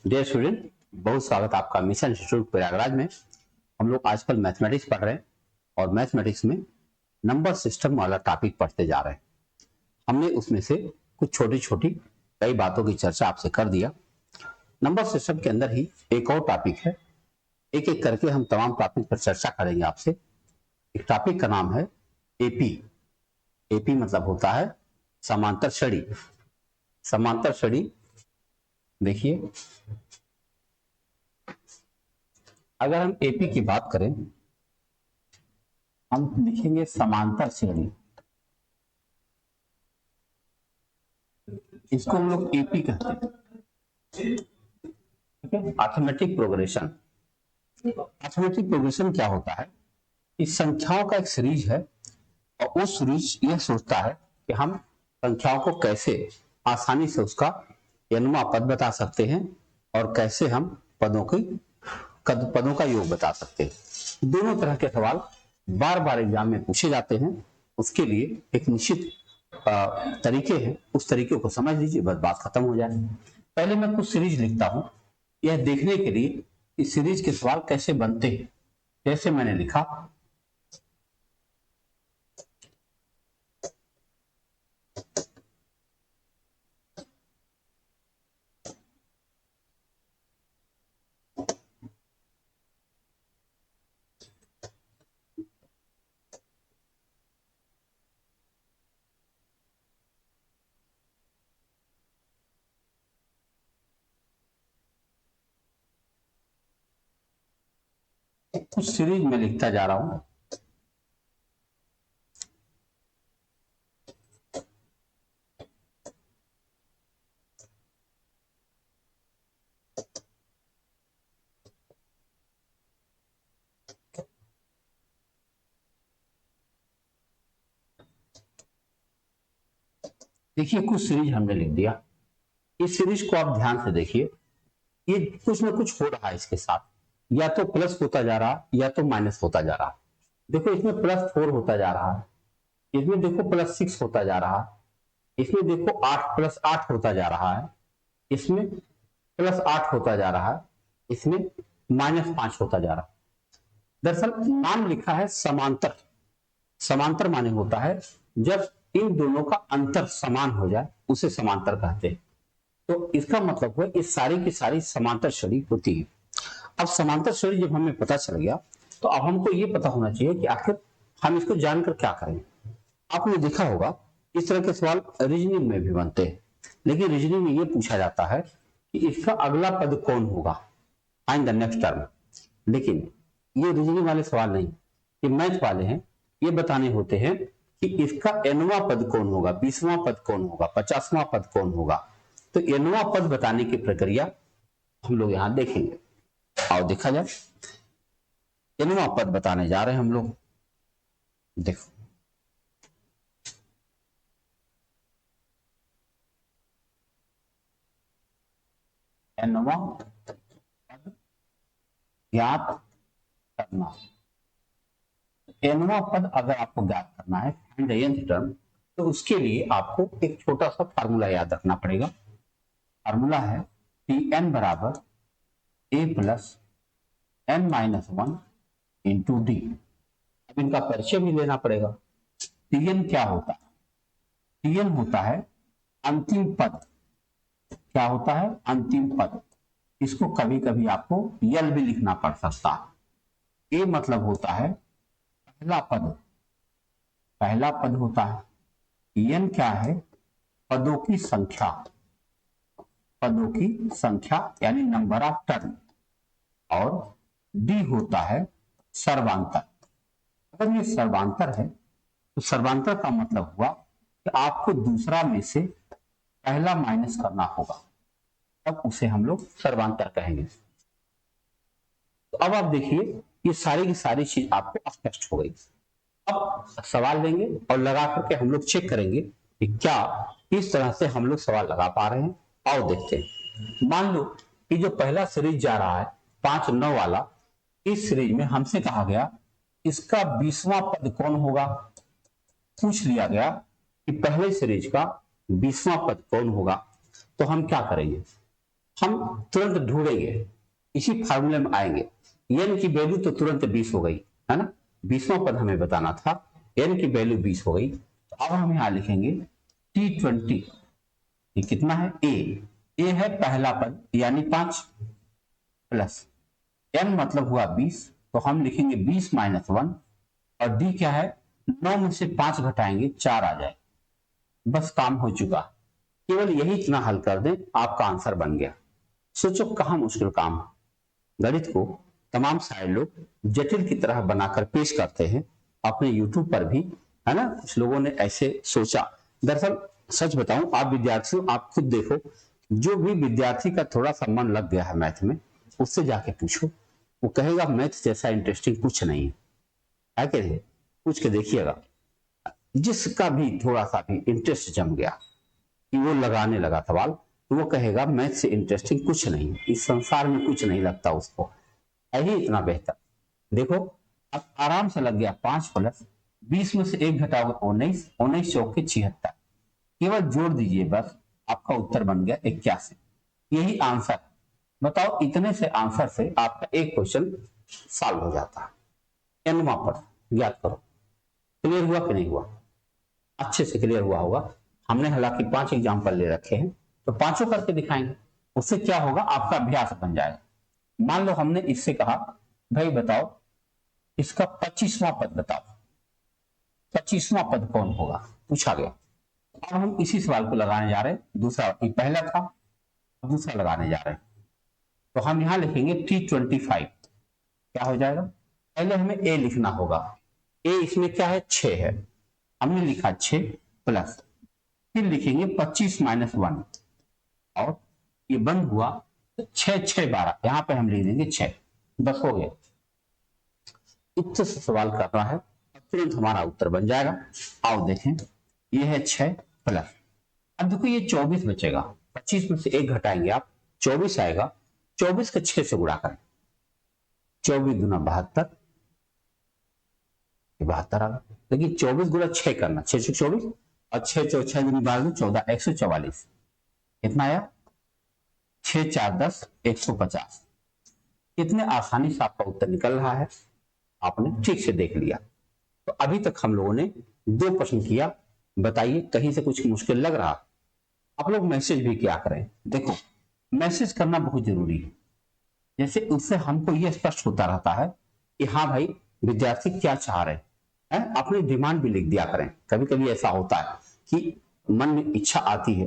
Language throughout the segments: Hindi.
डियर स्टूडेंट, बहुत स्वागत आपका मिशन इंस्टीट्यूट प्रयागराज में। हम लोग आजकल मैथमेटिक्स पढ़ रहे हैं और मैथमेटिक्स में नंबर सिस्टम वाला टॉपिक पढ़ते जा रहे हैं। हमने उसमें से कुछ छोटी छोटी कई बातों की चर्चा आपसे कर दिया। नंबर सिस्टम के अंदर ही एक और टॉपिक है, एक एक करके हम तमाम टॉपिक पर चर्चा करेंगे आपसे। एक टॉपिक का नाम है एपी। एपी मतलब होता है समांतर श्रेणी। समांतर श्रेणी देखिए, अगर हम एपी की बात करें, हम लिखेंगे समांतर श्रेणी। इसको हम लोग एपी कहते हैं, ठीक है। Arithmetic progression. अर्थमेटिक प्रोग्रेशन क्या होता है? इस संख्याओं का एक सीरीज है और वो सीरीज यह सोचता है कि हम संख्याओं को कैसे आसानी से उसका n वां पद बता सकते हैं और कैसे हम पदों का योग बता सकते हैं। दोनों तरह के सवाल बार बार एग्जाम में पूछे जाते हैं। उसके लिए एक निश्चित तरीके हैं, उस तरीके को समझ लीजिए, बस बात खत्म हो जाए। पहले मैं कुछ सीरीज लिखता हूं, यह देखने के लिए इस सीरीज के सवाल कैसे बनते हैं। जैसे मैंने लिखा, कुछ सीरीज में लिखता जा रहा हूं। देखिए, कुछ सीरीज हमने लिख दिया। इस सीरीज को आप ध्यान से देखिए, ये कुछ ना कुछ हो रहा है इसके साथ, या तो प्लस होता जा रहा या तो माइनस होता जा रहा। देखो, इसमें +4 होता जा रहा है, इसमें देखो +6 होता जा रहा है, इसमें देखो 8 +8 होता जा रहा है, इसमें +8 होता जा रहा है, इसमें -5 होता जा रहा है। दरअसल नाम लिखा है समांतर। समांतर माने होता है जब इन दोनों का अंतर समान हो जाए, उसे समांतर कहते हैं। तो इसका मतलब है इस सारी की सारी समांतर श्रेणी होती है। अब समांतर श्रेणी जब हमें पता चल गया, तो अब हमको ये पता होना चाहिए कि आखिर हम इसको जानकर क्या करें। आपने देखा होगा इस तरह के सवाल रीजनिंग में भी बनते हैं, लेकिन रीजनिंग में ये पूछा जाता है कि इसका अगला पद कौन होगा, फाइंड द नेक्स्ट टर्म। लेकिन ये रीजनिंग वाले सवाल नहीं, ये मैथ वाले हैं। ये बताने होते हैं कि इसका nवां पद कौन होगा, 20वां पद कौन होगा, 50वां पद कौन होगा। तो nवां पद बताने की प्रक्रिया हम लोग यहां देखेंगे। आओ देखा जाए, nवां पद बताने जा रहे हैं हम लोग। देखो, nवां पद ज्ञात करना। nवां पद अगर आपको ज्ञात करना है, फाइंड द nth टर्म, तो उसके लिए आपको एक छोटा सा फार्मूला याद रखना पड़ेगा। फार्मूला है Tn बराबर a plus n-1 into D. अब इनका परिचय भी लेना पड़ेगा। Tn क्या होता है? Tn होता है अंतिम पद। क्या होता है? अंतिम पद। इसको कभी कभी आपको यल भी लिखना पड़ सकता है। a मतलब होता है पहला पद, पहला पद होता है। n क्या है? पदों की संख्या, पदों की संख्या यानी नंबर ऑफ टर्म। और डी होता है सर्वांतर। अगर ये सर्वांतर है तो सर्वांतर का मतलब हुआ कि आपको दूसरा में से पहला माइनस करना होगा, तब उसे हम लोग सर्वांतर कहेंगे। तो अब आप देखिए, ये सारी की सारी चीज आपको स्पष्ट हो गई। अब सवाल लेंगे और लगा करके हम लोग चेक करेंगे कि क्या इस तरह से हम लोग सवाल लगा पा रहे हैं। आओ देखते हैं। मान लो कि जो पहला सीरीज जा रहा है 5 9 वाला, इस सीरीज में हमसे कहा गया इसका 20वां पद कौन होगा। पूछ लिया गया कि पहले सीरीज का 20वां पद कौन होगा। तो हम क्या करेंगे? हम तुरंत ढूंढेंगे, इसी फार्मूले में आएंगे। एन की वैल्यू तो तुरंत 20 हो गई है ना, 20वां पद हमें बताना था, एन की वैल्यू 20 हो गई। तो अब हम यहां लिखेंगे T20, ये कितना है, ए है पहला पद यानी 5 प्लस एन मतलब हुआ 20, तो हम लिखेंगे 20 माइनस 1, और डी क्या है, 9 में से 5 घटाएंगे 4 आ जाए, बस काम हो चुका। केवल यही इतना हल कर दें, आपका आंसर बन गया। सोचो कहां मुश्किल काम है। गणित को तमाम सारे लोग जटिल की तरह बनाकर पेश करते हैं, अपने यूट्यूब पर भी, है ना, कुछ लोगों ने ऐसे सोचा। दरअसल सच बताऊं, आप विद्यार्थियों आप खुद देखो, जो भी विद्यार्थी का थोड़ा सा मन लग गया है मैथ में, उससे जाके पूछो, वो कहेगा मैथ जैसा इंटरेस्टिंग कुछ नहीं है कि नहीं, पूछ के देखिएगा। जिसका भी थोड़ा सा भी इंटरेस्ट जम गया कि वो लगाने लगा सवाल, तो वो कहेगा मैथ से इंटरेस्टिंग कुछ नहीं, इस संसार में कुछ नहीं लगता उसको, यही इतना बेहतर। देखो अब आराम से लग गया, 5 प्लस 20 में से 1 घटाओगे 19, 19 चौके 76, केवल जोड़ दीजिए बस, आपका उत्तर बन गया 81। यही आंसर। बताओ इतने से आंसर से आपका एक क्वेश्चन सॉल्व हो जाता है। एनवां पद ज्ञात करो। क्लियर हुआ कि नहीं हुआ? अच्छे से क्लियर हुआ होगा। हमने हालांकि 5 एग्जाम्पल ले रखे हैं, तो पांचों करके दिखाएंगे। उससे क्या होगा, आपका अभ्यास बन जाएगा। मान लो हमने इससे कहा भाई बताओ इसका 25वां पद बताओ, 25वां पद कौन होगा, पूछा गया। अब हम इसी सवाल को लगाने जा रहे हैं, दूसरा पहला था, दूसरा लगाने जा रहे हैं। तो हम यहां लिखेंगे T25, क्या हो जाएगा, पहले हमें ए लिखना होगा। ए इसमें क्या है, 6 है, हमने लिखा 6 प्लस, फिर लिखेंगे 25 माइनस 1, और ये बंद हुआ 6 6 12, यहां पे हम लिख देंगे 6, बस हो गया। इतने से सवाल करना है, तुरंत हमारा उत्तर बन जाएगा। आओ देखें, ये है 6 प्लस, अब देखो ये 24 बचेगा, 25 में से 1 घटाएंगे आप, 24 आएगा, 24 का 6 से गुणा करें, 24 गुना 72, 72 आ गया। लेकिन 24 गुना 6 करना, 6 से 24, और 6 6 गुना 12 14, 144, कितना आया, 6 4 10 150। कितने आसानी से आपका उत्तर निकल रहा है, आपने ठीक से देख लिया। तो अभी तक हम लोगों ने 2 प्रश्न किया, बताइए कहीं से कुछ मुश्किल लग रहा? आप लोग मैसेज भी क्या करें, देखो मैसेज करना बहुत जरूरी है, जैसे उससे हमको यह स्पष्ट होता रहता है कि हाँ भाई विद्यार्थी क्या चाह रहे हैं, अपनी डिमांड भी लिख दिया करें। कभी कभी ऐसा होता है कि मन में इच्छा आती है,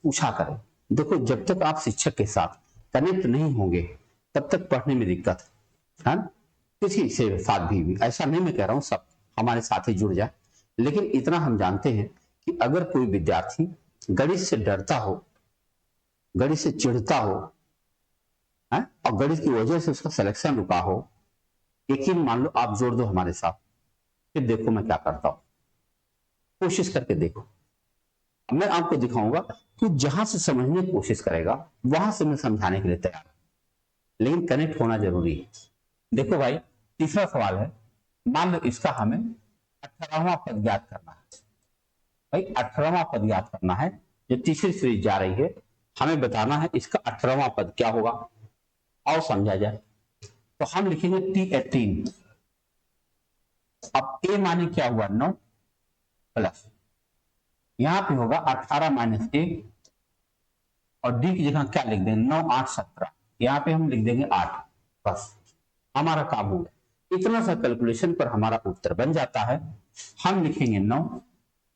पूछा करें। देखो जब तक आप शिक्षक के साथ कनेक्ट नहीं होंगे तब तक पढ़ने में दिक्कत है ना। किसी से साथ भी ऐसा नहीं मैं कह रहा हूं सब हमारे साथ ही जुड़ जाए, लेकिन इतना हम जानते हैं कि अगर कोई विद्यार्थी गणित से डरता हो, गणित से चिढ़ता हो, है, और गणित की वजह से उसका सिलेक्शन रुका हो, यकीन मान लो आप जोड़ दो हमारे साथ, फिर देखो मैं क्या करता हूं, कोशिश करके देखो। मैं आपको दिखाऊंगा कि जहां से समझने की कोशिश करेगा वहां से मैं समझाने के लिए तैयार, लेकिन कनेक्ट होना जरूरी है। देखो भाई तीसरा सवाल है, मान लो इसका हमें 18वां पद ज्ञात करना है। भाई 18वां पद ज्ञात करना है, जो तीसरी सीरीज जा रही है, हमें बताना है इसका 18वां पद क्या होगा, और समझा जाए। तो हम लिखेंगे T18। अब ए माने क्या हुआ, 9 प्लस, यहां पे होगा 18 माइनस 1, और डी की जगह क्या लिख देंगे, 9 8 17, यहां पे हम लिख देंगे 8, बस हमारा काम हो गया। इतना सा कैलकुलेशन पर हमारा उत्तर बन जाता है। हम लिखेंगे 9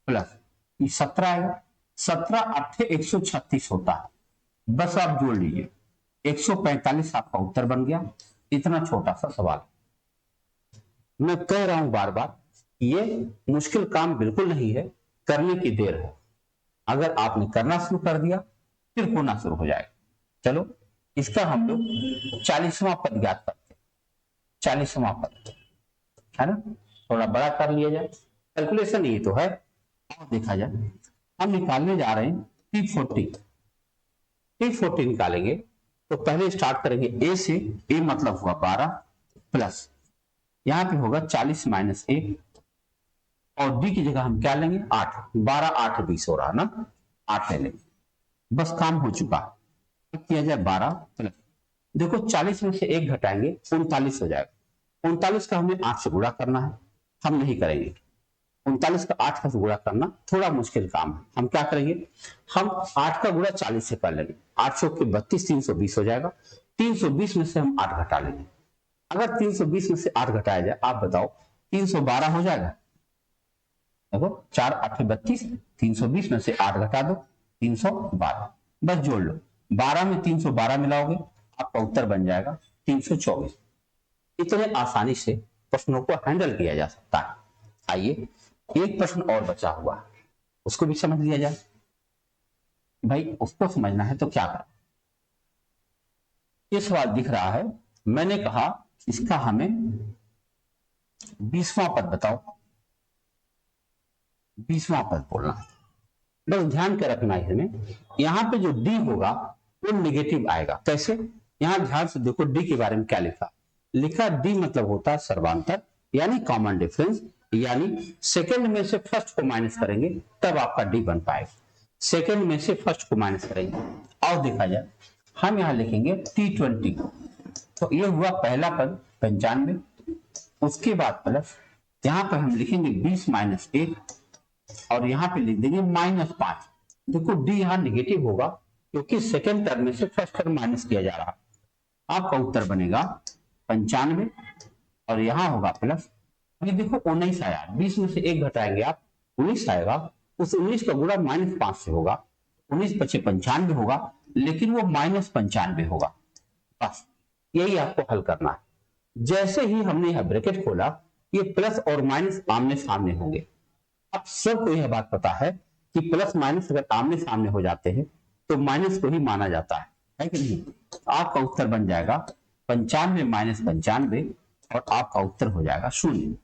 प्लस 17 आएगा, 17 8 136 होता है, बस आप जोड़ लीजिए, 145 आपका उत्तर बन गया। इतना छोटा सा सवाल। मैं कह रहा हूं बार बार, ये मुश्किल काम बिल्कुल नहीं है, करने की देर है। अगर आपने करना शुरू कर दिया फिर होना शुरू हो जाएगा। चलो इसका हम लोग 40वां पद ज्ञात करते हैं। 40वां पद है ना, थोड़ा बड़ा कर लिया जाए, कैलकुलेशन ये तो है, और देखा जाए। हम निकालने जा रहे हैं T40। T40 निकालेंगे तो पहले स्टार्ट करेंगे ए से, ए मतलब हुआ 12 प्लस, यहां पे होगा 40 माइनस 1, और डी की जगह हम क्या लेंगे, 8, 12 8 20 हो रहा है ना, 8 ले लेंगे, बस काम हो चुका। किया जाए 12 प्लस, देखो 40 में से 1 घटाएंगे 39 हो जाएगा। 39 का हमें 8 से गुणा करना है, हम नहीं करेंगे। 39 का 8 से गुणा करना थोड़ा मुश्किल काम है, हम क्या करेंगे, हम 8 का गुणा 40 से कर लेंगे। 800 के 32 320 हो जाएगा। 320 में से हम 8 घटा लेंगे। अगर 320 में से 8 घटाया जाए, आप बताओ 312 हो जाएगा। देखो 4 8 32, 320 में से 8 घटा दो 312, बस जोड़ लो। 12 में 312 मिलाओगे, आपका उत्तर बन जाएगा 324। इतने आसानी से प्रश्नों को हैंडल किया जा सकता है। आइए एक प्रश्न और बचा हुआ है, उसको भी समझ लिया जाए। भाई उसको समझना है तो क्या करें। ये सवाल दिख रहा है, मैंने कहा इसका हमें 20वां पद बताओ। 20वां पद बोलना है, बस ध्यान के रखना है इसमें। यहां पे जो डी होगा वो निगेटिव आएगा। कैसे, यहां ध्यान से देखो डी के बारे में क्या लिखा। लिखा डी मतलब होता है सर्वांतर, यानी कॉमन डिफरेंस, यानी सेकंड में से फर्स्ट को माइनस करेंगे तब आपका डी बन पाएगा। सेकंड में से फर्स्ट को माइनस करेंगे। और देखा जाए हम यहां लिखेंगे T20, तो ये हुआ पहला पद 95। उसके बाद प्लस यहां पर हम लिखेंगे 20 माइनस 1 और यहां पे लिख देंगे -5। देखो डी यहां निगेटिव होगा क्योंकि सेकंड टर्म में से फर्स्ट टर्म माइनस किया जा रहा है। आपका उत्तर बनेगा 95 और यहां होगा प्लस। ये देखो 19 आया, 20 में से 1 घटाएंगे आप 19 आएगा। उस 19 का गुणा -5 से होगा, 19 पचे 95 होगा, लेकिन वो -95 होगा। बस यही आपको हल करना है। जैसे ही हमने यह ब्रैकेट खोला, ये प्लस और माइनस आमने सामने होंगे। अब सबको यह बात पता है कि प्लस माइनस अगर आमने सामने हो जाते हैं तो माइनस को ही माना जाता है कि नहीं। आपका उत्तर बन जाएगा 95 माइनस 95 और आपका उत्तर हो जाएगा 0।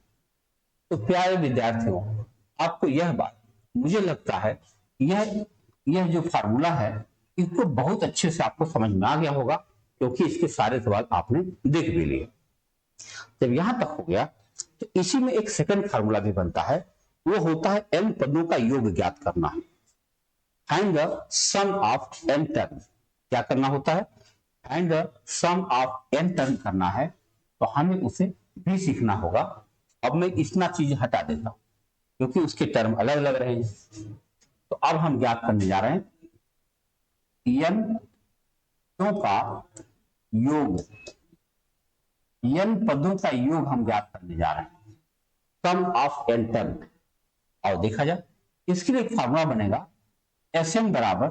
तो प्यारे विद्यार्थियों, आपको यह बात, मुझे लगता है यह जो फार्मूला है इसको बहुत अच्छे से आपको समझ में आ गया होगा, क्योंकि इसके सारे सवाल आपने देख भी लिए। जब यहां तक हो गया तो इसी में एक सेकंड फार्मूला भी बनता है, वो होता है n पदों का योग ज्ञात करना। Find the sum of n term. क्या करना होता है, find the sum of n term करना है, तो हमें उसे भी सीखना होगा। अब मैं इतना चीज हटा देता हूं क्योंकि उसके टर्म अलग अलग रहेंगे। तो अब हम ज्ञात करने जा रहे हैं n पदों का योग, n पदों का योग हम ज्ञात करने जा रहे हैं, सम ऑफ n टर्म। और देखा जाए इसके लिए एक फार्मूला बनेगा Sn बराबर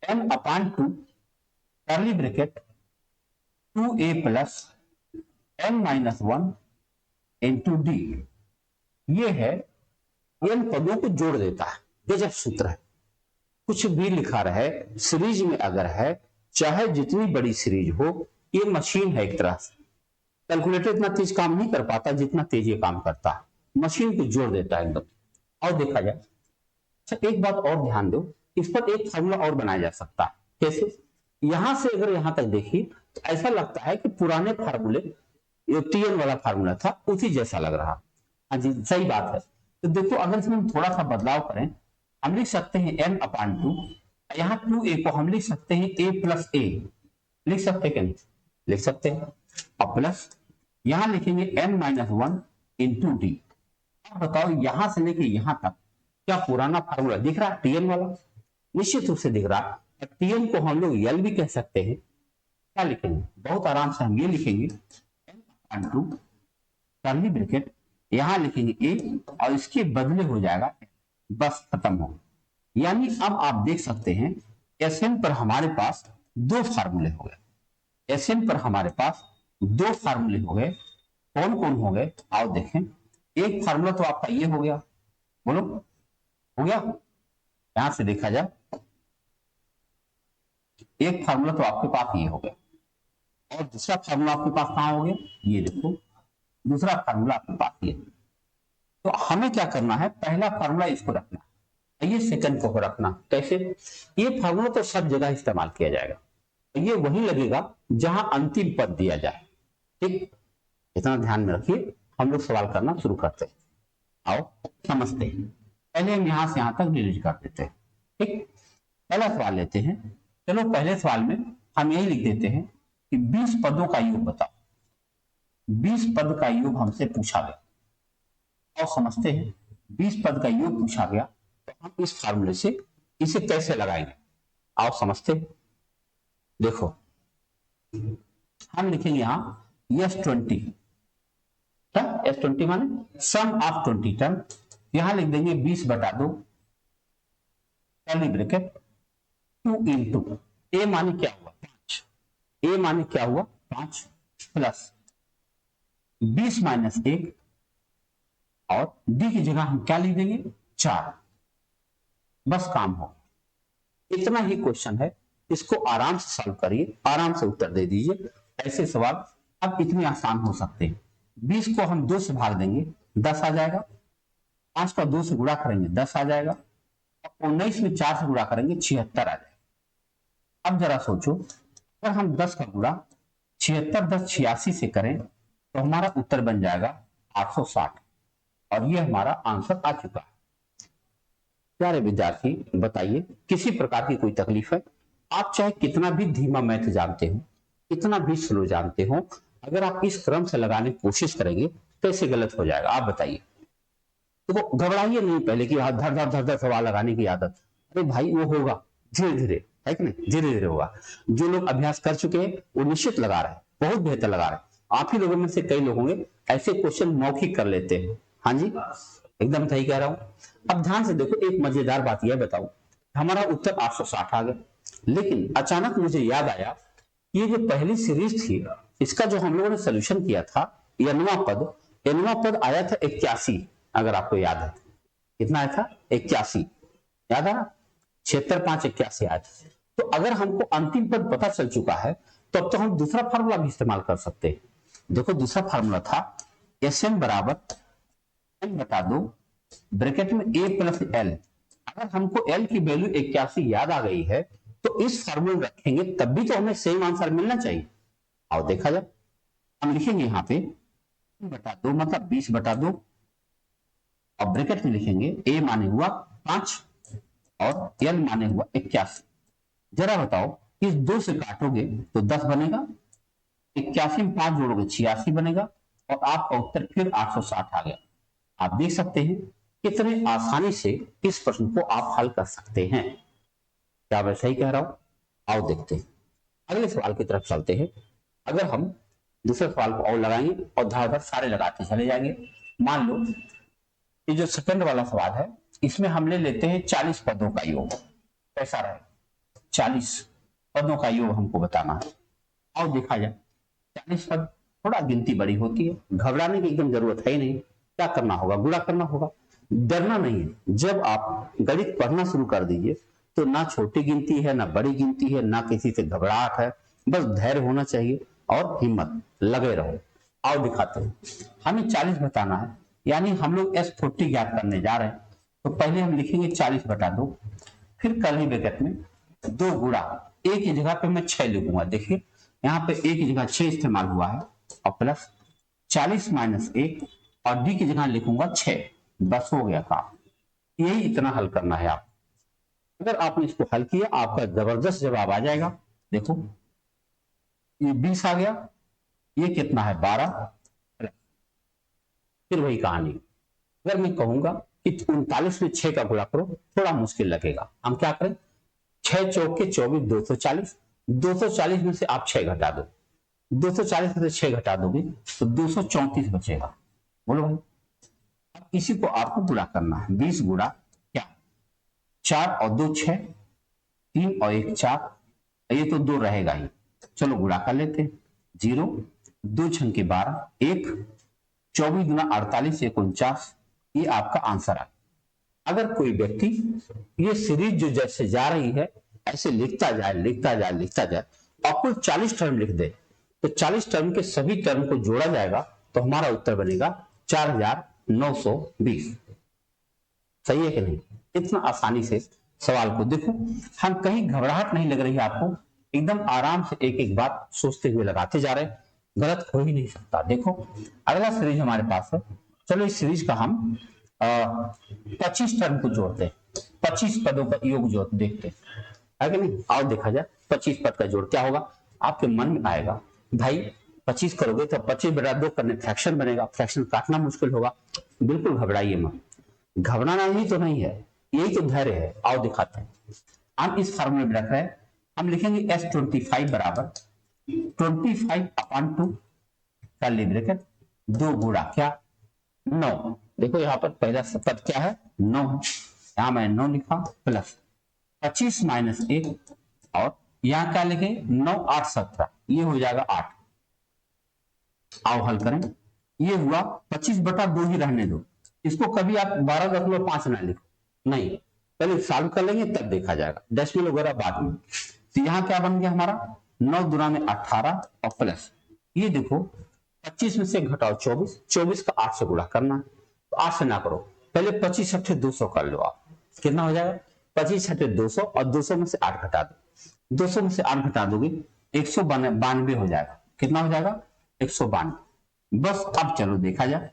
n/2 curly bracket 2a plus n-1 into D. ये है n पदों को जोड़ देता है, गजब सूत्र है। कुछ भी लिखा रहे सीरीज में अगर है, चाहे जितनी बड़ी सीरीज हो, ये मशीन है एक तरह से। कैलकुलेटर इतना तेज काम नहीं कर पाता जितना तेज ये काम करता है, मशीन को जोड़ देता है एकदम। और देखा जाए, अच्छा एक बात और ध्यान दो, इस पर एक फार्मूला और बनाया जा सकता है। कैसे, यहां से अगर यहां तक देखिए तो ऐसा लगता है कि पुराने फार्मूले, जो टीएन वाला फार्मूला था उसी जैसा लग रहा। हाँ जी सही बात है। तो देखो अगर इसमें थोड़ा सा बदलाव करें, हम लिख सकते हैं n/2, यहाँ 2a को हम लिख सकते हैं a प्लस a, लिख सकते हैं कि नहीं, लिख सकते हैं। और प्लस यहां लिखेंगे n-1 इंटू डी। अब बताओ यहां से लेके यहां तक क्या पुराना फार्मूला दिख रहा है टीएन वाला? निश्चित रूप से दिख रहा है। टीएन को हम लोग यल भी कह सकते हैं। क्या लिखेंगे, बहुत आराम से हम ये लिखेंगे n/2 कर्ली ब्रैकेट, यहां लिखेंगे a और इसके बदले हो जाएगा, बस खत्म हो। यानी अब आप देख सकते हैं Sn पर हमारे पास दो फार्मूले हो गए। Sn पर हमारे पास दो फार्मूले हो गए। कौन कौन हो गए आओ देखें। एक फार्मूला तो आपका ये हो गया, बोलो हो गया। यहां से देखा जाए एक फार्मूला तो आपके पास ये हो गया और दूसरा फार्मूला आपके पास कहां हो गया, ये देखो दूसरा फार्मूला आपके पास ये। तो हमें क्या करना है, पहला फार्मूला इसको रखना है, ये सेकंड को रखना। कैसे, ये फार्मूला तो सब जगह इस्तेमाल किया जाएगा, ये वही लगेगा जहां अंतिम पद दिया जाए। ठीक, इतना ध्यान में रखिए। हम लोग सवाल करना शुरू करते हैं, आओ समझते हैं। पहले हम यहां से यहां तक डिलीट कर देते हैं। ठीक, पहला सवाल लेते हैं। चलो पहले सवाल में हम यही लिख देते हैं कि 20 पदों का योग बताओ। 20 पद का योग हमसे पूछा गया और समझते हैं 20 पद का योग पूछा गया तो हम इस फार्मूले से इसे कैसे लगाएंगे, आओ समझते हैं। देखो हम लिखेंगे यहां S20, S20 माने सम ऑफ 20 टर्म, यहां लिख देंगे 20 बटा 2 कर्ली ब्रैकेट 2 इंटू ए माने क्या हुआ 5, ए माने क्या हुआ 5 प्लस 20 माइनस 1 और डी की जगह हम क्या लिख देंगे 4, बस काम हो। इतना ही क्वेश्चन है, इसको आराम से सॉल्व करिए, आराम से उत्तर दे दीजिए। ऐसे सवाल अब इतने आसान हो सकते हैं। 20 को हम 2 से भाग देंगे 10 आ जाएगा, 5 का 2 से गुणा करेंगे 10 आ जाएगा, 19 में 4 से गुणा करेंगे 76 आ जाएगा। अब जरा सोचो अगर हम 10 का गुणा 76 10 86 से करें तो हमारा उत्तर बन जाएगा 860 और यह हमारा आंसर आ चुका है। प्यारे विद्यार्थी बताइए किसी प्रकार की कोई तकलीफ है? आप चाहे कितना भी धीमा मैथ जानते हो, कितना भी स्लो जानते हो, अगर आप इस क्रम से लगाने की कोशिश करेंगे तो ऐसे गलत हो जाएगा। आप बताइए। तो घबराइए नहीं पहले कि धर धर धर धर सवाल लगाने की आदत, अरे भाई वो होगा धीरे धीरे, है कि नहीं, धीरे धीरे होगा। जो लोग अभ्यास कर चुके हैं वो निश्चित लगा रहे हैं, बहुत बेहतर लगा रहे हैं। आप ही लोगों में से कई लोग होंगे ऐसे क्वेश्चन मौखिक कर लेते हैं। हाँ जी एकदम सही कह रहा हूं। अब ध्यान से देखो, एक मजेदार बात यह बताओ, हमारा उत्तर 860 आ गया, लेकिन अचानक मुझे याद आया ये जो पहली सीरीज थी इसका जो हम लोगों ने सोल्यूशन किया था एनवा पद आया था 81, अगर आपको याद है कितना आया था 81, याद है ना 76 5 81 आया था। तो अगर हमको अंतिम पद पता चल चुका है तो अब तो हम दूसरा फार्मूला भी इस्तेमाल कर सकते हैं। देखो दूसरा फार्मूला था Sm बराबर n बटा 2 ब्रैकेट में a प्लस l। अगर हमको l की वैल्यू 81 याद आ गई है तो इस फार्मूले रखेंगे तब भी तो हमें सेम आंसर मिलना चाहिए। आओ देखा जाए, हम लिखेंगे यहाँ पे बटा 2 मतलब 20 बटा 2 और ब्रैकेट में लिखेंगे a माने हुआ 5 और l माने हुआ 81। जरा बताओ इस 2 से काटोगे तो 10 बनेगा, 81 में 5 जोड़ोगे 86 बनेगा और आपका उत्तर फिर 860 आ गया। आप देख सकते हैं कितने आसानी से इस प्रश्न को आप हल कर सकते हैं। क्या मैं सही कह रहा हूं? आओ देखते हैं, अगले सवाल की तरफ चलते हैं। अगर हम दूसरे सवाल को और लगाएंगे और धार सारे लगाते चले जाएंगे। मान लो ये जो सेकंड वाला सवाल है इसमें हम ले लेते हैं 40 पदों का योग। कैसा रहे? 40 पदों का योग हमको बताना है। और देखा जाए 40 पद थोड़ा गिनती बड़ी होती है, घबराने की एकदम जरूरत है ही नहीं। क्या करना होगा? गुणा करना होगा, डरना नहीं है। जब आप गणित पढ़ना शुरू कर दीजिए तो ना छोटी गिनती है ना बड़ी गिनती है, ना किसी से घबराहट है, बस धैर्य होना चाहिए और हिम्मत, लगे रहो। आओ दिखाते हैं। हमें 40 बताना है, यानी हम लोग S40 ज्ञात करने जा रहे हैं। तो पहले हम लिखेंगे 40 बटा 2, फिर कर्ली ब्रैकेट में 2 गुणा a की जगह पे मैं 6 लिखूंगा। देखिए यहाँ पे a की जगह 6 इस्तेमाल हुआ है और प्लस 40 माइनस 1 और d की जगह लिखूंगा 6, बस हो गया काम। यही इतना हल करना है आप। अगर आपने इसको हल किया आपका जबरदस्त जवाब आ जाएगा। देखो ये 20 आ गया, ये कितना है 12, फिर वही कहानी। अगर मैं कहूंगा कि 39 में 6 का गुणा करो थोड़ा मुश्किल लगेगा। हम क्या करें, 6 चौके 24 240, 240 में से आप 6 घटा दो, 240 में से 6 घटा दोगे तो 234 बचेगा। बोलो भाई, अब इसी को आपको गुणा करना है। 20 गुणा क्या 4 और 2 6, 3 और 1 4, ये तो 2 रहेगा ही। चलो गुणा कर लेते हैं। 0 2 छंके 12, 1 24 गुना 48 1 49, ये आपका आंसर आ। अगर कोई व्यक्ति ये सीरीज जो जैसे जा रही है ऐसे लिखता जाए लिखता जाए लिखता जाए और कुल 40 टर्म लिख दे तो 40 टर्म के सभी टर्म को जोड़ा जाएगा तो हमारा उत्तर बनेगा 4920। सही है कि नहीं? इतना आसानी से सवाल को देखो, हम कहीं घबराहट नहीं लग रही है आपको, एकदम आराम से एक एक बात सोचते हुए लगाते जा रहे हैं, गलत हो ही नहीं सकता। देखो अगला सीरीज हमारे पास है, चलो इस सीरीज का हम 25 टर्म को जोड़ते हैं, 25 पदों का योग जोड़ देखते हैं। है कि नहीं। आओ देखा जाए 25 पद का जोड़ क्या होगा। आपके मन में आएगा भाई 25 करोगे तो 25/2 करने फ्रैक्शन बनेगा, फ्रैक्शन काटना मुश्किल होगा। बिल्कुल घबराइए मत, घबराना ही तो नहीं है, यही तो धैर्य है। आओ दिखाते हैं। हम इस फॉर्मूले में रख रहे हैं, हम लिखेंगे S25 बराबर 25/2 कर्ली ब्रैकेट 2 गुणा क्या 9। देखो यहाँ पर पहला पद क्या है 9, यहाँ मैंने 9 लिखा प्लस 25 माइनस 1 और यहाँ क्या लिखे 9 8 17, ये हो जाएगा 8। आओ हल करें, ये हुआ 25/2 ही रहने दो, इसको कभी आप 12.5 ना लिखो, नहीं पहले सॉल्व कर लेंगे तब देखा जाएगा, डेसिमल वगैरह बाद में। तो यहाँ क्या बन गया हमारा 9 दूना में 18 और प्लस ये देखो 25 में से घटाओ 24, 24 का 8 से गुणा करना है, तो 8 से ना करो, पहले 25 6 200 कर लो आप, कितना हो जाएगा 25 6 200 और 200 में से 8 घटा दो, 200 में से 8 घटा दोगे 192 हो जाएगा। कितना हो जाएगा 192। बस अब चलो देखा जाए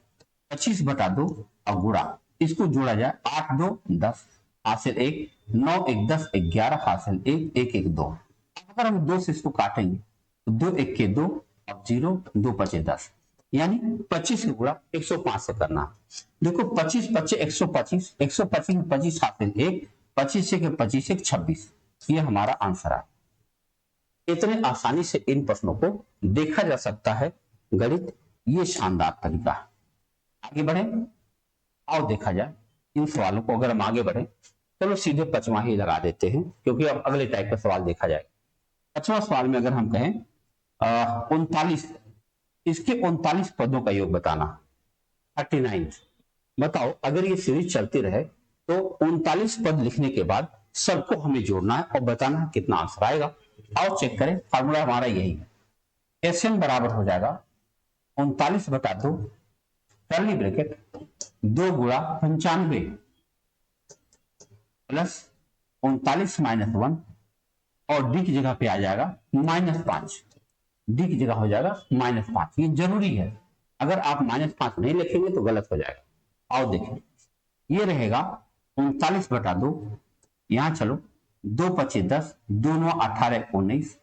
25/2 और गुणा, इसको जोड़ा जाए 8 2 10 हासिल 1, 9 1 10 11 हासिल 1 1 1 2। अगर हम 2 से इसको काटेंगे तो 2 1 के 2 और 0 2 5 10, यानी 25 का गुणा 105 से करना। देखो 25 25 125, 125 में 25 हासिल 1, 25 से 25 1 26, ये हमारा आंसर है। इतने आसानी से इन प्रश्नों को देखा जा सकता है गणित, ये शानदार तरीका है। आगे बढ़े, आओ देखा जाए इन सवालों को। अगर हम आगे बढ़े चलो सीधे 5वां ही लगा देते हैं, क्योंकि अब अगले टाइप का सवाल देखा जाएगा। 5वां सवाल में अगर हम कहें 39, इसके 39 पदों का योग बताना 39। बताओ अगर ये सीरीज चलती रहे तो 39 पद लिखने के बाद सबको हमें जोड़ना है और बताना है कितना आंसर आएगा। आओ चेक करें, फार्मूला हमारा यही है, SN बराबर हो जाएगा 39/2 कर्ली ब्रैकेट 2 गुणा 95 प्लस 39 माइनस 1 और डी की जगह पे आ जाएगा -5, डी की जगह हो जाएगा -5। ये जरूरी है, अगर आप -5 नहीं लिखेंगे तो गलत हो जाएगा। आओ देखें, ये रहेगा 39/2, यहां चलो 2 25 10, 2 9 18 19,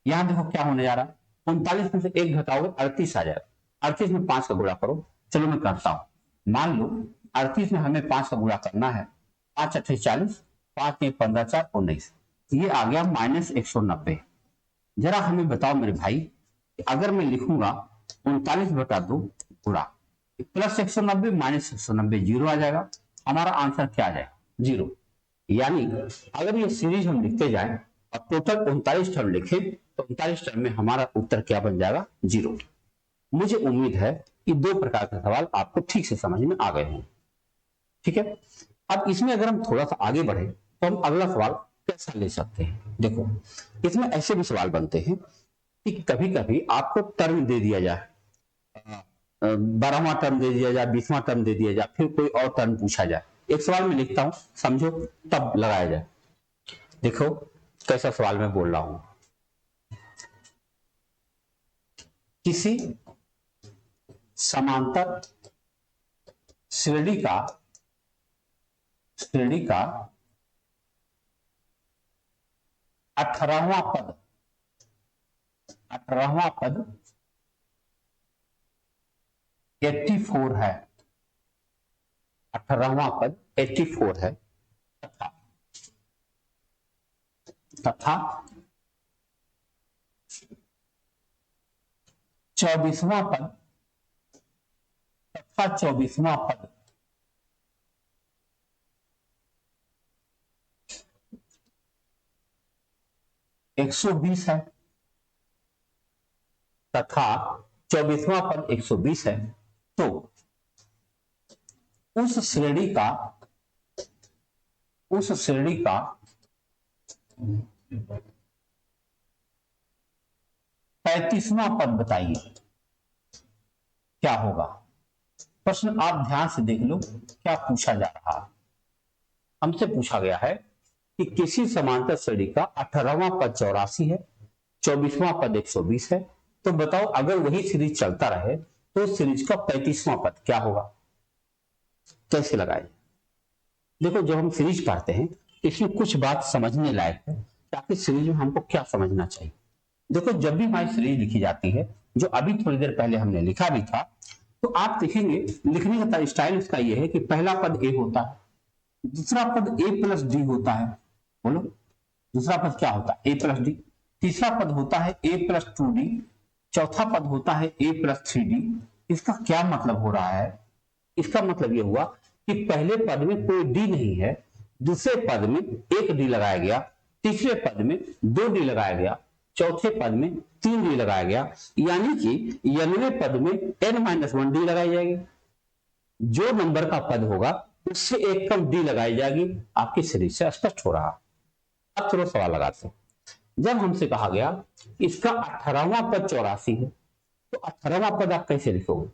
यहां देखो क्या होने जा रहा है 39 में से 1 घटाओगे 38 आ जाएगा, 38 में 5 का गुणा करो। चलो मैं करता हूं, मान लो 38 में हमें 5 का गुणा करना है, 5 8 40, 5 1 15 4 19, ये आ गया -190। जरा हमें बताओ मेरे भाई, अगर मैं लिखूंगा 39/2 गुणा प्लस 190 माइनस 190, 0 आ जाएगा, हमारा आंसर क्या आ जाएगा 0। यानी अगर ये सीरीज हम लिखते जाएं और टोटल 39 टर्म लिखें तो 39 टर्म में हमारा उत्तर क्या बन जाएगा 0। मुझे उम्मीद है कि 2 प्रकार के सवाल आपको ठीक से समझ में आ गए हों। ठीक है, अब इसमें अगर हम थोड़ा सा आगे बढ़े तो हम अगला सवाल कैसा ले सकते हैं। देखो इसमें ऐसे भी सवाल बनते हैं कि कभी कभी आपको टर्म दे दिया जाए, 12वां टर्म दे दिया जाए, 20वां टर्म दे दिया जाए, फिर कोई और टर्म पूछा जाए। एक सवाल में लिखता हूं, समझो तब लगाया जाए। देखो कैसा सवाल मैं बोल रहा हूं, किसी समांतर श्रेणी का 18वां पद 84 है, 18वां पद 84 है, तथा 24वां पद 120 है, तथा 24वां पद 120 है, तो उस श्रेणी का 35वां पद बताइए क्या होगा। प्रश्न आप ध्यान से देख लो क्या पूछा जा रहा है। हमसे पूछा गया है कि किसी समांतर श्रेणी का 18वां पद 84 है, 24वां पद 120 है, तो बताओ अगर वही सीरीज चलता रहे तो सीरीज का 35वां पद क्या होगा, कैसे लगाए। देखो जब हम सीरीज पढ़ते हैं इसमें कुछ बात समझने लायक है ताकि सीरीज में हमको क्या समझना चाहिए। देखो जब भी हमारी सीरीज लिखी जाती है, जो अभी थोड़ी देर पहले हमने लिखा भी था, तो आप देखेंगे लिखने का स्टाइल उसका यह है कि पहला पद ए होता है, दूसरा पद ए प्लस डी होता है। बोलो दूसरा पद क्या होता है? ए प्लस डी। तीसरा पद होता है ए प्लस 2d। चौथा पद होता है ए प्लस 3d। इसका क्या मतलब हो रहा है? इसका मतलब यह हुआ कि पहले पद में कोई डी नहीं है, दूसरे पद में एक डी लगाया गया, तीसरे पद में 2d लगाया गया, चौथे पद में 3d लगाया गया, यानी कि n वें पद में n-1d लगाई जाएगी। जो नंबर का पद होगा उससे एक कम डी लगाई जाएगी। आपकी सीरीज से स्पष्ट हो रहा। अब चलो सवाल लगाते हैं। जब हमसे कहा गया इसका 18वां पद 84 है, तो 18वां पद आप कैसे लिखोगे?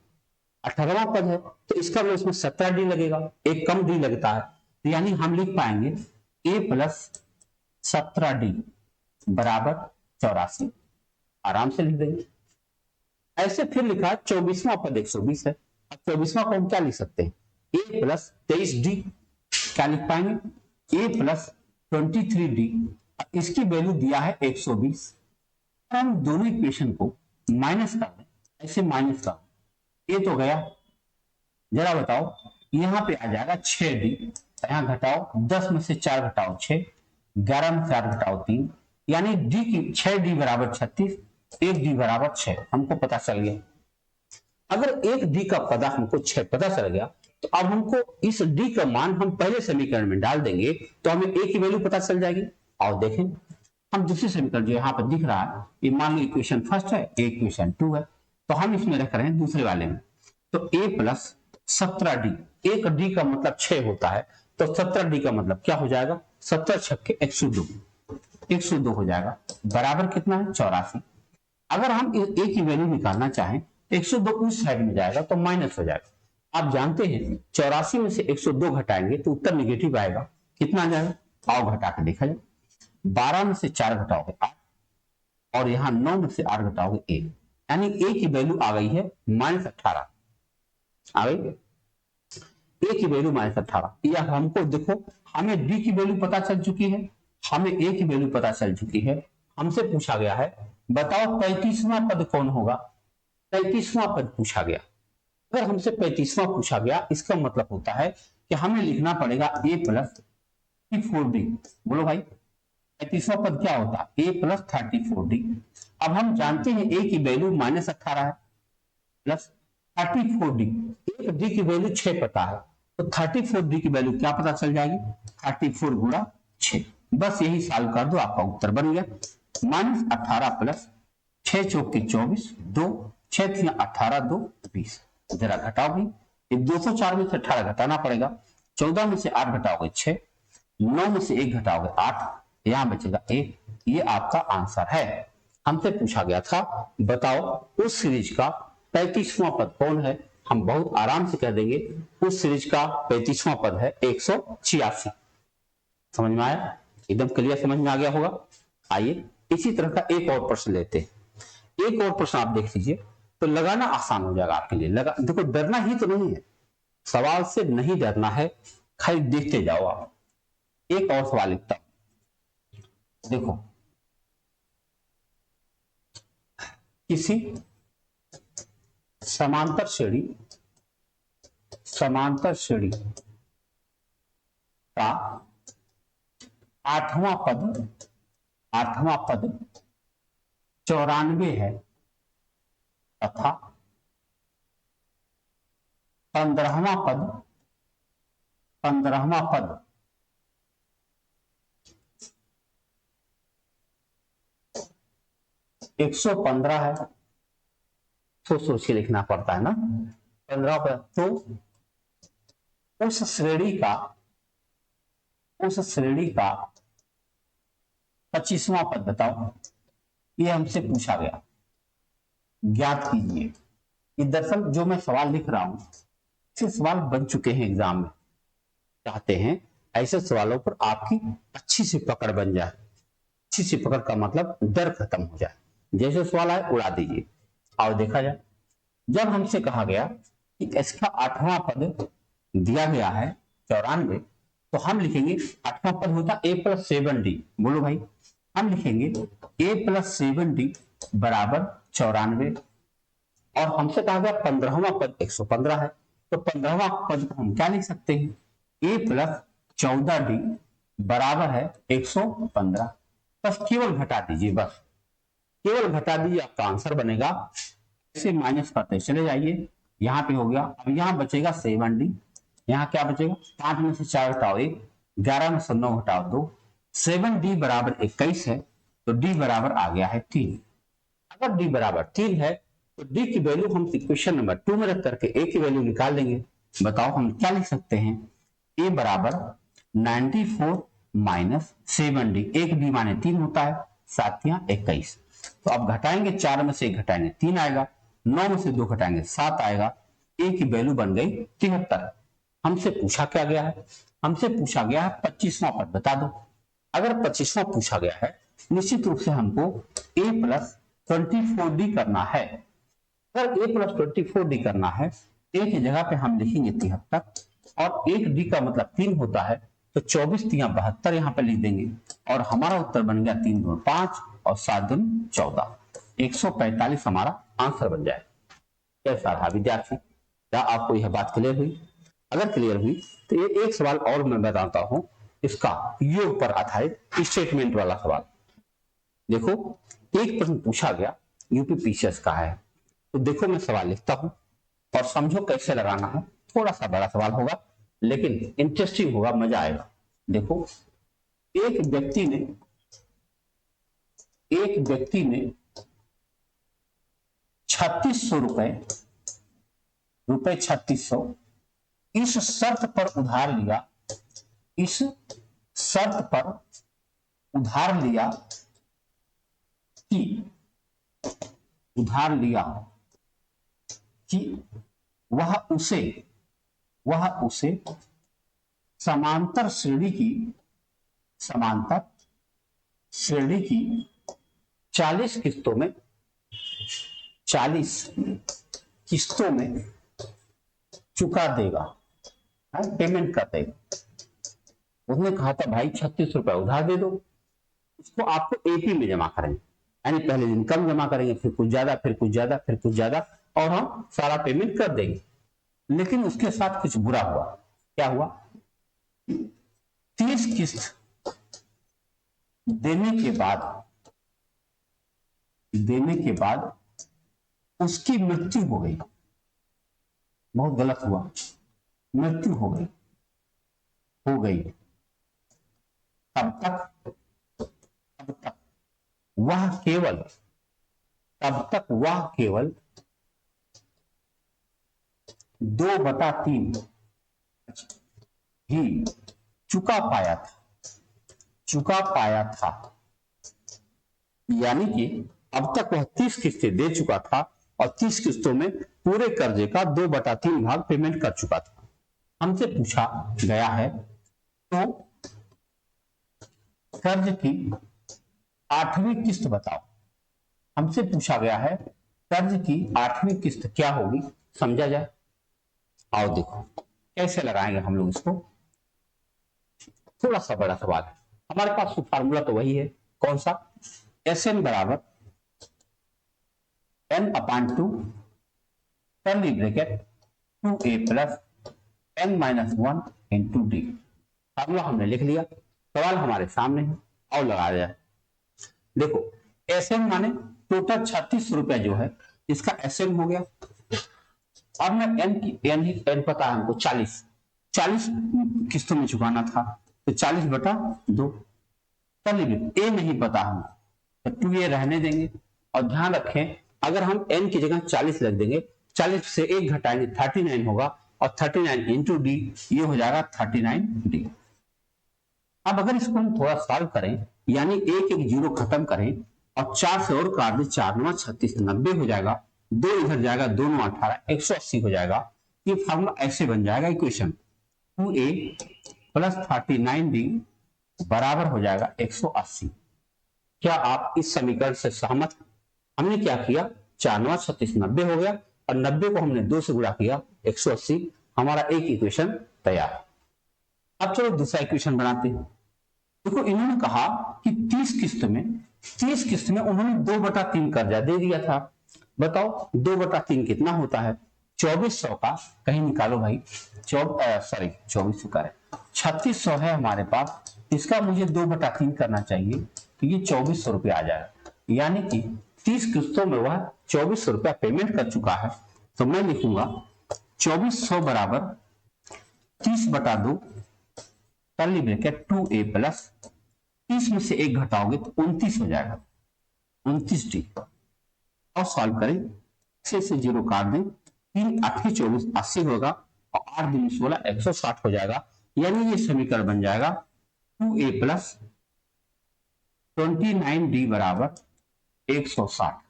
18वां पद है तो इसका मतलब इसमें 17d लगेगा, एक कम डी लगता है, तो यानी हम लिख पाएंगे a प्लस 17d बराबर 84। आराम से लिख देंगे। ऐसे फिर लिखा 24वां पद 120 है। अब 24वां को हम क्या लिख सकते हैं? a plus 23d। क्या लिख पाएंगे? a plus 23d। इसकी वैल्यू दिया है 120। हम दोनों इक्वेशन को माइनस कर दें, ऐसे माइनस कर, ये तो गया। जरा बताओ यहां पे आ जाएगा 6d, यहां घटाओ 10 में से 4 घटाओ 6, 11 में से 8 घटाओ 3, यानी d की 6d बराबर 36, 1d बराबर 6 हमको पता चल गया। अगर 1d का पता हमको 6 पता चल गया, तो अब हमको इस d का मान हम पहले समीकरण में डाल देंगे तो हमें a की वैल्यू पता चल जाएगी। और देखें हम दूसरे समीकरण जो यहाँ पर दिख रहा है, ये मान लो इक्वेशन फर्स्ट है, इक्वेशन 2 है, तो हम इसमें रख रहे हैं दूसरे वाले में। तो a प्लस 17d, एक d का मतलब 6 होता है, तो 17d का मतलब क्या हो जाएगा? 17 छक्के 102, 102 हो जाएगा, बराबर कितना है? 84। अगर हम a की वैल्यू निकालना चाहें, 102 उस साइड में जाएगा तो माइनस हो जाएगा। आप जानते हैं 84 में से 102 घटाएंगे तो उत्तर निगेटिव आएगा। कितना आ जाएगा? आओ घटा के देखा जाए। 12 में से 4 घटाओगे 8, और यहां 9 में से 8 घटाओगे 1, यानी a की वैल्यू आ गई है -18। आ गई a की वैल्यू -18। या हमको देखो हमें d की वैल्यू पता चल चुकी है, हमें a की वैल्यू पता चल चुकी है। हमसे पूछा गया है बताओ 35वां पद कौन होगा? 35वां पद पूछा गया। अगर हमसे 35वां पूछा गया, इसका मतलब होता है कि हमें लिखना पड़ेगा a प्लस 34d। बोलो भाई 35वां पद क्या होता है? a plus 34d। अब हम जानते हैं a की वैल्यू -18 है, प्लस 34d, एक d की वैल्यू 6 पता है, तो 34d की वैल्यू क्या पता चल जाएगी? 34 गुणा 6। बस यही सॉल्व कर दो, आपका उत्तर बन गया। -18 प्लस 6 चौके 24, 2 6 18, 2 20। जरा घटाओ भाई, 204 में से 18 घटाना पड़ेगा, 14 में से 8 घटाओगे 6, 9 में से 1 घटाओगे 8, यहां बचेगा 1। ये आपका आंसर है। हमसे पूछा गया था बताओ उस सीरीज का 35वां पद कौन है? हम बहुत आराम से कह देंगे उस सीरीज का 35वां पद है 186। समझ में आया? एकदम क्लियर समझ में आ गया होगा। आइए इसी तरह का एक और प्रश्न लेते हैं। एक और प्रश्न आप देख लीजिए तो लगाना आसान हो जाएगा आपके लिए। देखो डरना ही तो नहीं है, सवाल से नहीं डरना है, खाली देखते जाओ आप। एक और सवाल लिखता हूं, देखो किसी समांतर श्रेणी का आठवां पद 94 है तथा 15वां पद 115 है। तो सोच के लिखना पड़ता है ना, 15 पद। तो उस श्रेणी का 25वां पद बताओ, ये हमसे पूछा गया, ज्ञात कीजिए। ये दरअसल जो मैं सवाल लिख रहा हूं ऐसे सवाल बन चुके हैं एग्जाम में। चाहते हैं ऐसे सवालों पर आपकी अच्छी सी पकड़ बन जाए। अच्छी सी पकड़ का मतलब डर खत्म हो जाए, जैसे सवाल आए उड़ा दीजिए। और देखा जाए, जब हमसे कहा गया कि इसका 8वां पद दिया गया है 94, तो हम लिखेंगे 8वां पद होता a प्लस 7d, बोलो भाई, हम लिखेंगे a प्लस 7d बराबर 94, और हमसे कहा गया 15वां पद 115 है, तो 15वां पद को हम क्या लिख सकते हैं, a प्लस 14d बराबर है 115। बस केवल घटा दीजिए, बस केवल घटा दीजिए, आपका आंसर बनेगा। इसे माइनस करते चले जाइए, यहाँ पे हो गया, अब यहाँ बचेगा 7d, यहाँ क्या बचेगा, 5 में से 4 घटाओ 1, 11 में से 9 घटाओ 2, 7d बराबर 21 है, तो d बराबर आ गया है 3। अगर d बराबर 3 है तो d की वैल्यू हम इक्वेशन नंबर 2 में रख करके a की वैल्यू निकाल लेंगे। बताओ हम क्या लिख सकते हैं, a बराबर 94 माइनस 7d, एक d माने 3 होता है, 7 या 21, तो अब घटाएंगे, 4 में से 1 घटाएंगे 3 आएगा, 9 में से 2 घटाएंगे 7 आएगा, a की वैल्यू बन गई 73। हमसे पूछा क्या गया है, हमसे पूछा गया है 25वां पद बता दो। अगर 25वां पूछा गया है, निश्चित रूप से हमको a प्लस 24d करना है। अगर a प्लस 24d करना है, a की जगह पे हम लिखेंगे 73, और 1d का मतलब 3 होता है, तो 24 3 72 यहाँ पे लिख देंगे, और हमारा उत्तर बन गया 3 2 5 और 7 2 14, 145 हमारा आंसर बन जाए। कैसा रहा विद्यार्थी, क्या आपको यह बात क्लियर हुई? अगर क्लियर हुई तो ये एक सवाल और मैं बताता हूं, इसका योग पर आधारित स्टेटमेंट वाला सवाल। देखो, एक प्रश्न पूछा गया, यूपीपीसीएस का है, तो देखो मैं सवाल लिखता हूं और समझो कैसे लगाना है। थोड़ा सा बड़ा सवाल होगा लेकिन इंटरेस्टिंग होगा, मजा आएगा। देखो, एक व्यक्ति ने 3600 रुपए 3600 इस शर्त पर उधार लिया, इस शर्त पर उधार लिया कि वह उसे समांतर श्रेणी की 40 किस्तों में चुका देगा, पेमेंट कर देगा। उसने कहा था भाई 36 रुपए उधार दे दो, उसको आपको एपी में जमा करेंगे, यानी पहले दिन कम जमा करेंगे, फिर कुछ ज्यादा, फिर कुछ ज्यादा, फिर कुछ ज्यादा, और हम सारा पेमेंट कर देंगे। लेकिन उसके साथ कुछ बुरा हुआ। क्या हुआ? 30 किस्त देने के बाद उसकी मृत्यु हो गई। बहुत गलत हुआ, मृत्यु हो गई। तब तक वह केवल 2/3 ही चुका पाया था, यानी कि अब तक वह 30 किस्तें दे चुका था और 30 किस्तों में पूरे कर्जे का 2/3 भाग पेमेंट कर चुका था। हमसे पूछा गया है तो कर्ज की 8वीं किस्त बताओ। हमसे पूछा गया है कर्ज की 8वीं किस्त क्या होगी, समझा जाए। आओ देखो कैसे लगाएंगे हम लोग इसको। थोड़ा सा बड़ा सवाल है, हमारे पास फार्मूला तो वही है, कौन सा, Sn बराबर n/2 curly bracket 2a plus n-1 into D. Formula हमने लिख लिया, सवाल हमारे सामने है, और लगा दिया। देखो Sn माने टोटल 36 रुपए जो है इसका Sn हो गया। अब मैं n पता है हमको 40 किस्तों में चुकाना था, तो 40/2। ए नहीं पता हम, तो 2a रहने देंगे। और ध्यान रखें, अगर हम n की जगह 40 रख देंगे, 40 से 1 घटाएंगे 39 होगा, और 39 इंटू डी ये हो जाएगा 39d। अब अगर इसको हम थोड़ा सॉल्व करें, यानी एक जीरो खत्म करें और 4 से और काट दें, 4 9 36 90 हो जाएगा, 2 इधर जाएगा, 2 9 18 180 हो जाएगा। ये फार्मूला ऐसे बन जाएगा इक्वेशन 2a प्लस 39d बराबर हो जाएगा 180। क्या आप इस समीकरण से सहमत? हमने क्या किया, 4 9 36 90 हो गया, और 90 को हमने 2 से गुणा किया 180, हमारा एक इक्वेशन तैयार। अब चलो दूसरा इक्वेशन बनाते हैं। देखो इन्होंने कहा कि 30 किस्त में उन्होंने 2/3 कर्जा दे दिया था। बताओ 2/3 कितना होता है? 2400 का कहीं निकालो भाई। 2400 का है, 3600 है हमारे पास, इसका मुझे 2/3 करना चाहिए, तो ये 2400 रुपया आ जाएगा। यानी कि 30 किस्तों में वह 2400 रुपया पेमेंट कर चुका है। तो मैं लिखूंगा 2400 बराबर 30/2 कर्ली ब्रैकेट 2a प्लस 30 में से 1 घटाओगे तो 29 हो जाएगा, 29d। और सॉल्व करें, 6 से 0 काट दें, 3 8 24 80 होगा और 8 दूनी 16 160 हो जाएगा। यानी ये समीकरण बन जाएगा 2a प्लस 29d बराबर 160।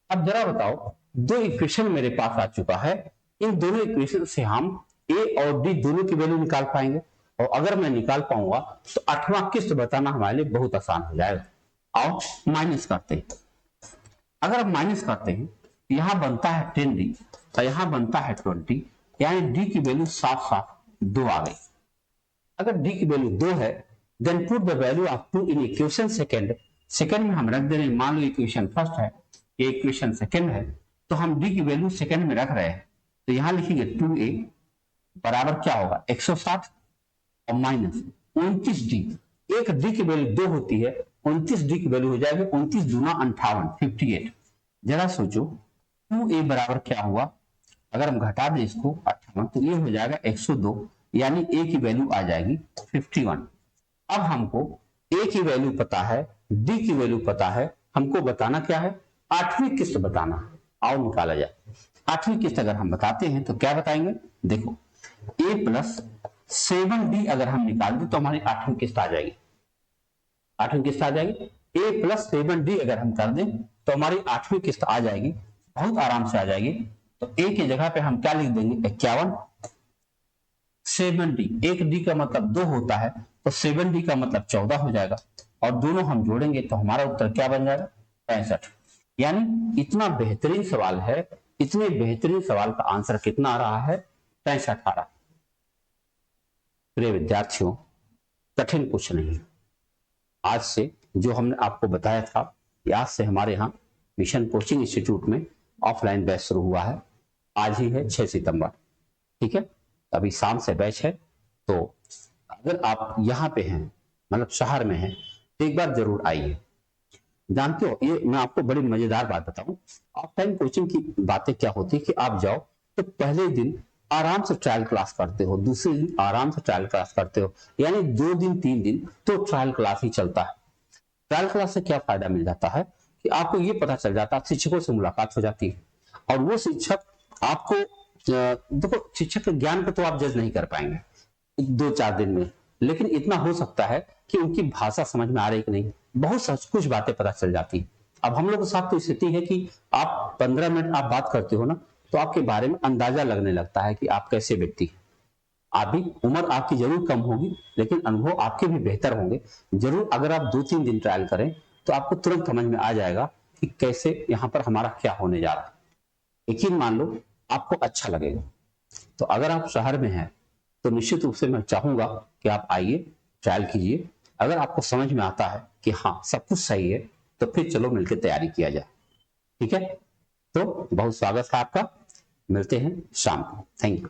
अब जरा बताओ, दो इक्वेशन मेरे पास आ चुका है, इन दोनों इक्वेशन से हम a और d दोनों की वैल्यू निकाल पाएंगे। और अगर मैं निकाल पाऊंगा तो 8वां किस्त बताना हमारे लिए बहुत आसान हो जाएगा। आओ माइनस करते हैं। अगर हम माइनस करते हैं तो यहां बनता है 10d और यहां बनता है 20, यानी d की वैल्यू साफ साफ 2 आ गई। अगर d की वैल्यू 2 है, then put the value of 2 in equation second में हम रख दे रहे हैं। मान लो इक्वेशन फर्स्ट है, ये इक्वेशन सेकंड है, तो हम d की वैल्यू सेकंड में रख रहे हैं, तो यहां लिखेंगे 2a बराबर क्या होगा 160 और माइनस 29d। एक d की वैल्यू 2 होती है, 29d की वैल्यू हो जाएगी 29 दूना 58 58। जरा सोचो 2a बराबर क्या हुआ, अगर हम घटा दें इसको 58 तो ये हो जाएगा 102, यानी a की वैल्यू आ जाएगी 51। अब हमको a की वैल्यू पता है, d की वैल्यू पता है, हमको बताना क्या है, 8वीं किस्त बताना। आओ निकाला जाए। 8वीं किस्त अगर हम बताते हैं तो क्या बताएंगे, देखो a प्लस 7d अगर हम निकाल दें तो हमारी 8वीं किस्त आ जाएगी। 8वीं किस्त आ जाएगी। a प्लस 7d अगर हम कर दें तो हमारी 8वीं किस्त आ जाएगी, बहुत आराम से आ जाएगी। तो a की जगह पे हम क्या लिख देंगे 51, 7d, एक d का मतलब 2 होता है तो 7d का मतलब 14 हो जाएगा, और दोनों हम जोड़ेंगे तो हमारा उत्तर क्या बन जाएगा 65। यानी इतना बेहतरीन सवाल है, इतने बेहतरीन सवाल का आंसर कितना आ रहा है 65 आ रहा है। प्रिय विद्यार्थियों, कठिन कुछ नहीं। आज से जो हमने आपको बताया था कि आज से हमारे यहाँ मिशन कोचिंग इंस्टीट्यूट में ऑफलाइन बैच शुरू हुआ है। आज ही है 6 सितंबर, ठीक है। अभी शाम से बैच है, तो अगर आप यहाँ पे हैं, मतलब शहर में हैं, तो एक बार जरूर आइए। जानते हो, ये मैं आपको बड़ी मजेदार बात बताऊं, ऑफलाइन कोचिंग की बातें क्या होती है कि आप जाओ तो पहले दिन आराम से ट्रायल क्लास करते हो, दूसरे दिन आराम से ट्रायल क्लास करते हो, यानी 2 दिन 3 दिन तो ट्रायल क्लास ही चलता है। ट्रायल क्लास से क्या फायदा मिल जाता है कि आपको ये पता चल जाता है, शिक्षकों से मुलाकात हो जाती है, और वो शिक्षक आपको देखो, शिक्षक के ज्ञान को तो आप जज नहीं कर पाएंगे 2-4 दिन में, लेकिन इतना हो सकता है कि उनकी भाषा समझ में आ रही कि नहीं, बहुत कुछ बातें पता चल जाती है। अब हम लोग के साथ तो स्थिति है कि आप 15 मिनट आप बात करते हो ना, तो आपके बारे में अंदाजा लगने लगता है कि आप कैसे व्यक्ति हैं। आप भी, उम्र आपकी जरूर कम होगी, लेकिन अनुभव आपके भी बेहतर होंगे जरूर। अगर आप 2-3 दिन ट्रायल करें तो आपको तुरंत समझ में आ जाएगा कि कैसे यहाँ पर हमारा क्या होने जा रहा है। यकीन मान लो आपको अच्छा लगेगा। तो अगर आप शहर में हैं तो निश्चित रूप से मैं चाहूंगा कि आप आइए, ट्रायल कीजिए। अगर आपको समझ में आता है कि हाँ सब कुछ सही है, तो फिर चलो मिलकर तैयारी किया जाए, ठीक है। तो बहुत स्वागत है आपका, मिलते हैं शाम को। Thank you.